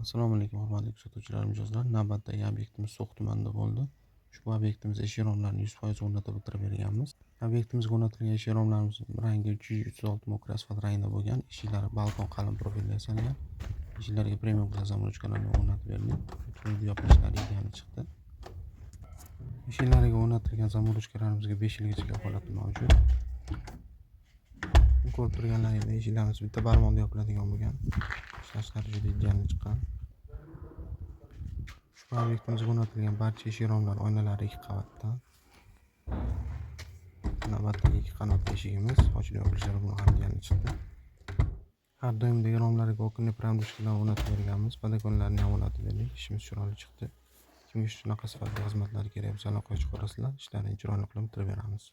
Assalomu alaykum hurmatli kuzatuvchilar, mijozlar. Navbatdagi obyektimiz So'x tumanida bo'ldi. Ushbu obyektimiz eshik-romlarni 100% o'rnatib bitirib berganmiz. Obyektimizga o'rnatilgan eshik-romlarimiz rangi 306 mokr asfalt rangida bo'lgan. Eshiklari balkon qalin profilda yasalgan. Eshiklarga premium klass zamburujkalarni o'rnatib berdik. Butun yopilishlari ideal chiqdi. Eshiklariga o'rnatilgan zamburujkalarimizga 5 yilgacha kafolati mavjud. Ko'rib turganlaringizday eshiklarimiz bitta barmonda yopiladigan bo'lgan. Ishlashlari juda ideal chiqqan. Ushbu obyektimizga o'rnatilgan barcha eshik-romlar oynalari 2 qavatdan. Navbatdagi 2 qanotli eshigimiz ochilib yopilishlari bilan ham ideal chiqdi. Har doimdagi romlarga okunli pramdushkalar o'rnatib berganmiz. Balakonlarni ham o'rnatib berdik. Ishimiz chiroyli chiqdi. Kimga shunaqa sifatli xizmatlar kerak bo'lsa aloqaga chiqarasizlar. Ishlarni chiroyli qilib bitirib beramiz.